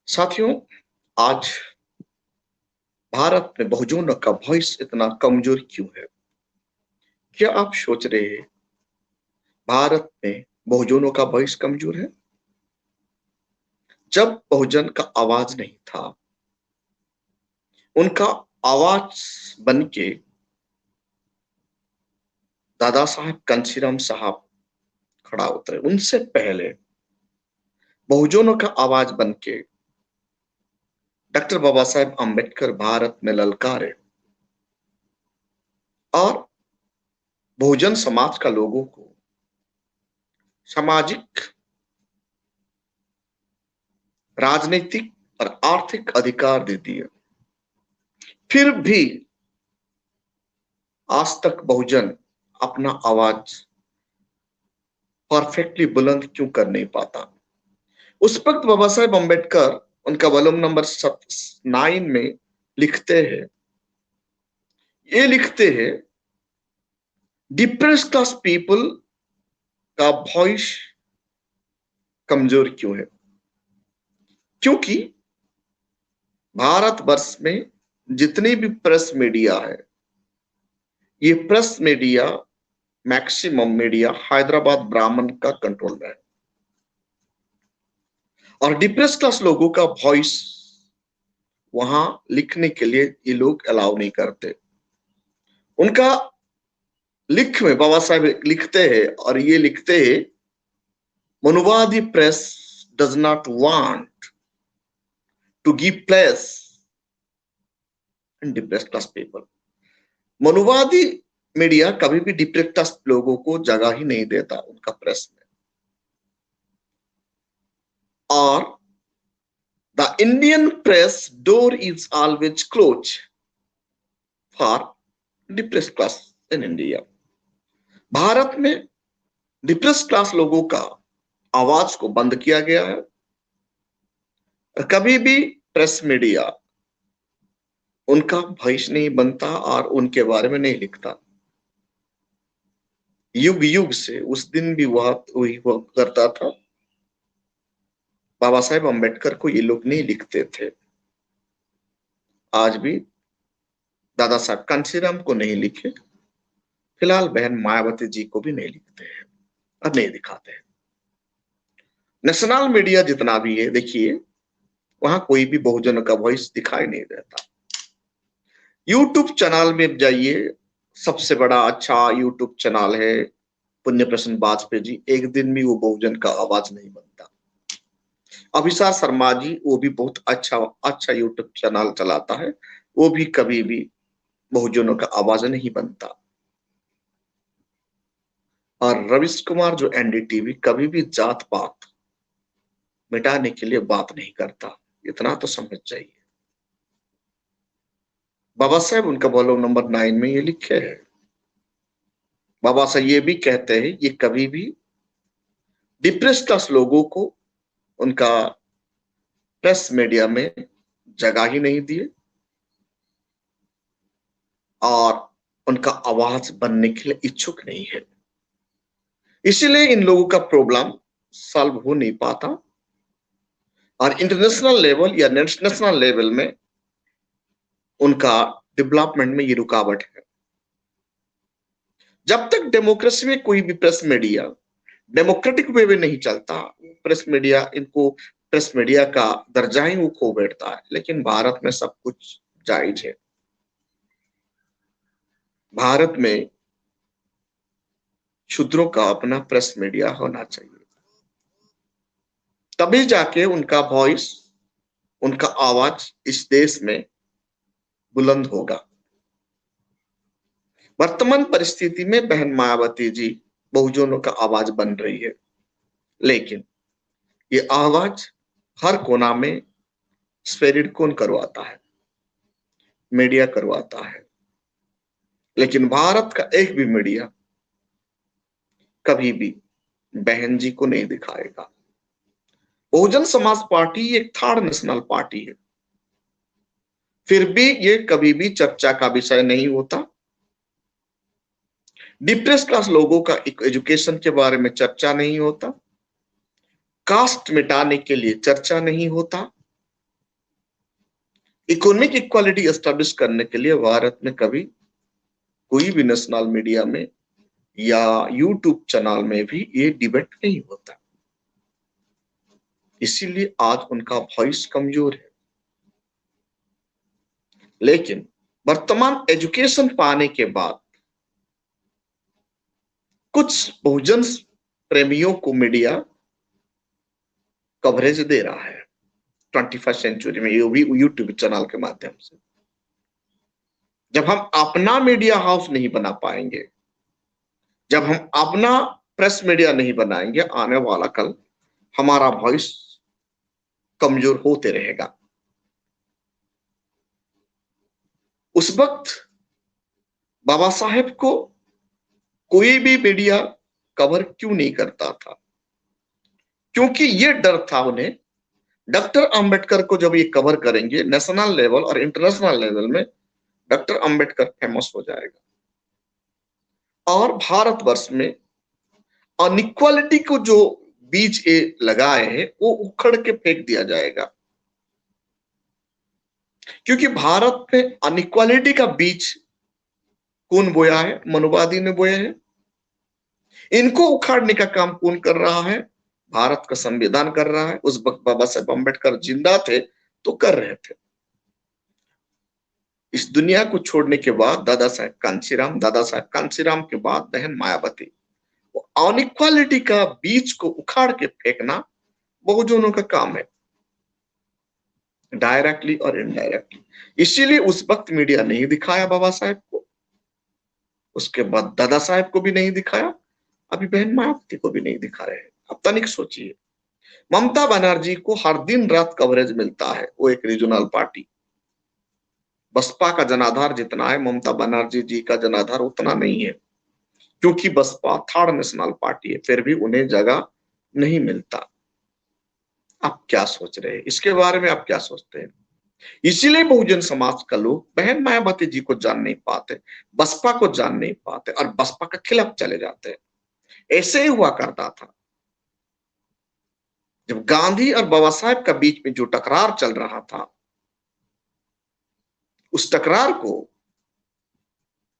साथियों, आज भारत में बहुजनों का वॉइस इतना कमजोर क्यों है? क्या आप सोच रहे हैं भारत में बहुजनों का वॉइस कमजोर है? जब बहुजन का आवाज नहीं था, उनका आवाज बन के दादा साहब कांशीराम साहब खड़ा उतरे। उनसे पहले बहुजनों का आवाज बन के डॉक्टर बाबा साहेब अम्बेडकर भारत में ललकारे और बहुजन समाज का लोगों को सामाजिक, राजनीतिक और आर्थिक अधिकार दे दिए। फिर भी आज तक बहुजन अपना आवाज परफेक्टली बुलंद क्यों कर नहीं पाता? उस वक्त बाबा साहेब अम्बेडकर उनका वॉल्यूम नंबर 9 में लिखते हैं, डिप्रेस क्लास पीपल का वॉइस कमजोर क्यों है? क्योंकि भारतवर्ष में जितनी भी प्रेस मीडिया है, ये press media maximum media Hyderabad ब्राह्मण का कंट्रोल में है और डिप्रेस क्लास लोगों का वॉइस वहां लिखने के लिए ये लोग अलाउ नहीं करते। उनका लिख में बाबा साहब लिखते हैं और ये लिखते हैं, मनुवादी press does not want to give place in depress class people. मनुवादी मीडिया कभी भी डिप्रेस क्लास लोगों को जगह ही नहीं देता उनका प्रेस में। और the Indian press door is always close for depress class in India. Bharat में डिप्रेस क्लास लोगों का आवाज को बंद किया गया है। कभी भी प्रेस मीडिया उनका वॉइस नहीं बनता और उनके बारे में नहीं लिखता। युग युग से उस दिन भी वही हुआ करता था। बाबा साहेब अम्बेडकर को ये लोग नहीं लिखते थे। आज भी दादा साहब कांशीराम को नहीं लिखे, फिलहाल बहन मायावती जी को भी नहीं लिखते हैं और नहीं दिखाते हैं। नेशनल मीडिया जितना भी है, देखिए वहां कोई भी बहुजनों का वॉइस दिखाई नहीं देता। यूट्यूब चैनल में जाइए, सबसे बड़ा अच्छा यूट्यूब चैनल है पुण्य प्रसन्न वाजपेयी जी, एक दिन भी वो बहुजन का आवाज नहीं बनता। अभिषा शर्मा जी, वो भी बहुत अच्छा अच्छा यूट्यूब चैनल चलाता है, वो भी कभी भी बहुजनों का आवाज नहीं बनता। और रविश कुमार जो एनडीटीवी कभी भी जात पात मिटाने के लिए बात नहीं करता, इतना तो समझ जाइए। बाबा साहेब उनका वॉल्यूम नंबर 9 में ये लिखे है। बाबा साहब ये भी कहते हैं, ये कभी भी डिप्रेस क्लास लोगों को उनका प्रेस मीडिया में जगह ही नहीं दिए और उनका आवाज बनने के लिए इच्छुक नहीं है। इसीलिए इन लोगों का प्रॉब्लम सॉल्व हो नहीं पाता और इंटरनेशनल लेवल या नेशनल लेवल में उनका डेवलपमेंट में ये रुकावट है। जब तक डेमोक्रेसी में कोई भी प्रेस मीडिया डेमोक्रेटिक वे में नहीं चलता, प्रेस मीडिया का दर्जा ही वो खो बैठता है। लेकिन भारत में सब कुछ जायज है। भारत में शूद्रों का अपना प्रेस मीडिया होना चाहिए, तभी जाके उनका वॉइस, उनका आवाज इस देश में बुलंद होगा। वर्तमान परिस्थिति में बहन मायावती जी बहुजनों का आवाज बन रही है, लेकिन ये आवाज हर कोना में स्प्रेड कौन करवाता है? मीडिया करवाता है। लेकिन भारत का एक भी मीडिया कभी भी बहन जी को नहीं दिखाएगा। बहुजन समाज पार्टी एक थर्ड नेशनल पार्टी है, फिर भी ये कभी भी चर्चा का विषय नहीं होता। डिप्रेस क्लास लोगों का एजुकेशन के बारे में चर्चा नहीं होता, कास्ट मिटाने के लिए चर्चा नहीं होता, इकोनॉमिक इक्वालिटी एस्टेब्लिश करने के लिए भारत में कभी कोई भी नेशनल मीडिया में या यूट्यूब चैनल में भी ये डिबेट नहीं होता, इसीलिए आज उनका वॉइस कमजोर है। लेकिन वर्तमान एजुकेशन पाने के बाद कुछ बहुजन प्रेमियों को मीडिया कवरेज दे रहा है 21st सेंचुरी में, ये भी यूट्यूब चैनल के माध्यम से। जब हम अपना मीडिया हाउस नहीं बना पाएंगे, जब हम अपना प्रेस मीडिया नहीं बनाएंगे, आने वाला कल हमारा वॉइस कमजोर होते रहेगा। उस वक्त बाबा साहेब को कोई भी मीडिया कवर क्यों नहीं करता था? क्योंकि ये डर था उन्हें, डॉक्टर अंबेडकर को जब ये कवर करेंगे नेशनल लेवल और इंटरनेशनल लेवल में, डॉक्टर अंबेडकर फेमस हो जाएगा और भारतवर्ष में अनइक्वालिटी को जो बीज ये लगाए हैं वो उखड़ के फेंक दिया जाएगा। क्योंकि भारत में अनइक्वालिटी का बीज कौन बोया है? मनुवादी ने बोया है। इनको उखाड़ने का काम कौन कर रहा है? भारत का संविधान कर रहा है। उस वक्त बाबा साहेब अम्बेडकर जिंदा थे तो कर रहे थे। इस दुनिया को छोड़ने के बाद दादा साहेब कांशीराम के बाद बहन मायावती, वो अनइक्वालिटी का बीज को उखाड़ के फेंकना बहुजनों का काम है, डायरेक्टली और इनडायरेक्टली। इसीलिए उस वक्त मीडिया नहीं दिखाया बाबा साहेब को, उसके बाद दादा साहेब को भी नहीं दिखाया, अभी बहन मायावती को भी नहीं दिखा रहे हैं। अब तनिक सोचिए, ममता बनर्जी को हर दिन रात कवरेज मिलता है, वो एक रीजनल पार्टी। बसपा का जनाधार जितना है, ममता बनर्जी जी का जनाधार उतना नहीं है, क्योंकि बसपा थर्ड नेशनल पार्टी है, फिर भी उन्हें जगह नहीं मिलता। आप क्या सोच रहे हैं इसके बारे में? आप क्या सोचते हैं? इसीलिए बहुजन समाज का लोग बहन मायावती जी को जान नहीं पाते, बसपा को जान नहीं पाते और बसपा के खिलाफ चले जाते हैं। ऐसे ही हुआ करता था जब गांधी और बाबा साहेब का बीच में जो टकरार चल रहा था, उस टकरार को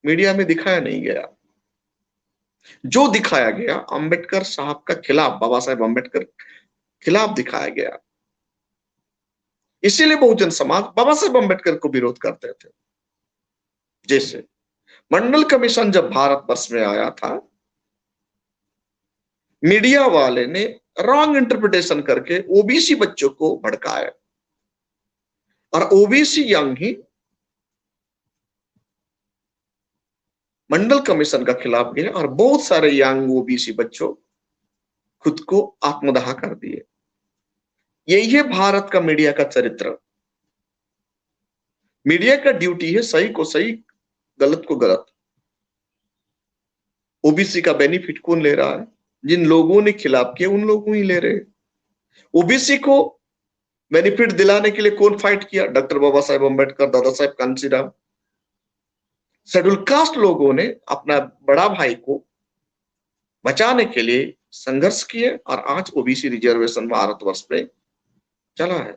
मीडिया में दिखाया नहीं गया। जो दिखाया गया अंबेडकर साहब का खिलाफ, बाबा साहेब अंबेडकर खिलाफ दिखाया गया। इसीलिए बहुजन समाज बाबा साहेब अंबेडकर को विरोध करते थे। जैसे मंडल कमीशन जब भारतवर्ष में आया था, मीडिया वाले ने रॉन्ग इंटरप्रिटेशन करके ओबीसी बच्चों को भड़काया और ओबीसी यंग ही मंडल कमीशन का खिलाफ गए और बहुत सारे यंग ओबीसी बच्चों खुद को आत्मदाह कर दिए। यही है भारत का मीडिया का चरित्र। मीडिया का ड्यूटी है सही को सही, गलत को गलत। ओबीसी का बेनिफिट कौन ले रहा है? जिन लोगों ने खिलाफ किया उन लोगों ही ले रहे। ओबीसी को बेनिफिट दिलाने के लिए कौन फाइट किया? Doctor Baba Saheb Ambedkar, Dada Saheb Kanshiram. Schedule caste लोगों ने अपना बड़ा भाई को बचाने के लिए संघर्ष किए और आज ओबीसी रिजर्वेशन भारतवर्ष में चला है।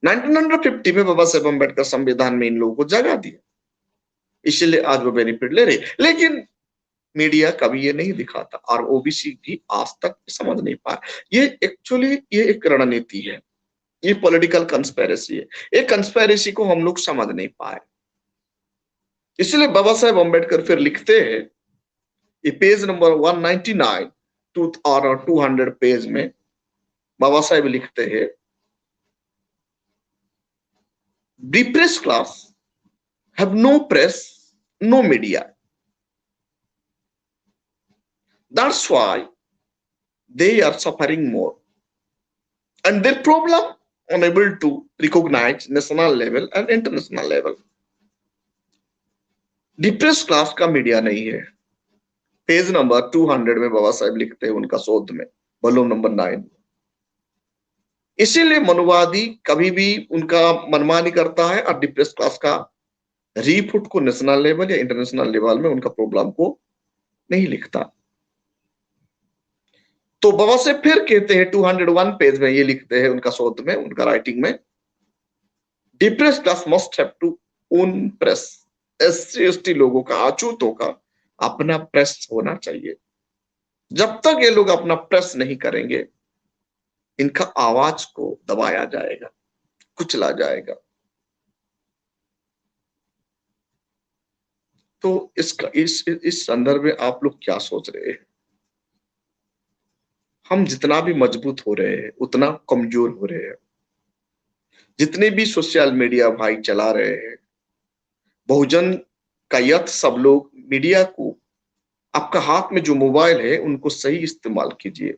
1950 में बाबा साहेब अम्बेडकर संविधान में इन लोगों को जगह दी, इसलिए आज वो बेनिफिट ले रहे। लेकिन मीडिया कभी ये नहीं दिखाता और ओबीसी भी आज तक समझ नहीं पाया। ये एक्चुअली ये एक रणनीति है, ये पॉलिटिकल कंस्पिरेसी है। एक कंस्पिरेसी को हम लोग समझ नहीं पाए, इसलिए बाबा साहेब अम्बेडकर फिर लिखते हैं, ये पेज नंबर 199 और 200 पेज में बाबा साहेब लिखते हैं, depressed class have no press, no media, that's why they are suffering more and their problem unable to recognize national level and international level. Depress class का मीडिया नहीं है, पेज नंबर 200 में बाबा साहेब लिखते हैं उनका शोध में, वॉल्यूम नंबर 9। इसीलिए मनुवादी कभी भी उनका मनमानी करता है और डिप्रेस क्लास का रीफुट को नेशनल लेवल या इंटरनेशनल लेवल में उनका प्रॉब्लम को नहीं लिखता। तो बाबा से फिर कहते हैं 201 पेज में ये लिखते हैं उनका शोध में, उनका राइटिंग में, depress class must have to own press. SC ST लोगों का, अछूतों का अपना प्रेस होना चाहिए। जब तक ये लोग अपना प्रेस नहीं करेंगे, इनका आवाज को दबाया जाएगा, कुचला जाएगा। तो इसका इस संदर्भ में आप लोग क्या सोच रहे हैं? हम जितना भी मजबूत हो रहे हैं उतना कमजोर हो रहे हैं। जितने भी सोशल मीडिया भाई चला रहे हैं, बहुजन का यथ सब लोग मीडिया को, आपका हाथ में जो मोबाइल है उनको सही इस्तेमाल कीजिए।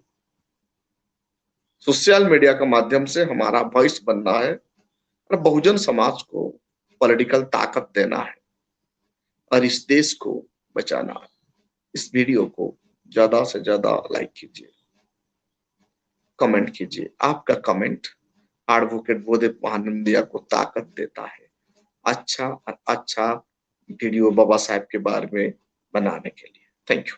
सोशल मीडिया का माध्यम से हमारा वॉइस बनना है और बहुजन समाज को पॉलिटिकल ताकत देना है और इस देश को बचाना है। इस वीडियो को ज्यादा से ज्यादा लाइक कीजिए, कमेंट कीजिए। आपका कमेंट एडवोकेट बोधे महानंदिया को ताकत देता है अच्छा वीडियो बाबा साहब के बारे में बनाने के लिए। Thank you.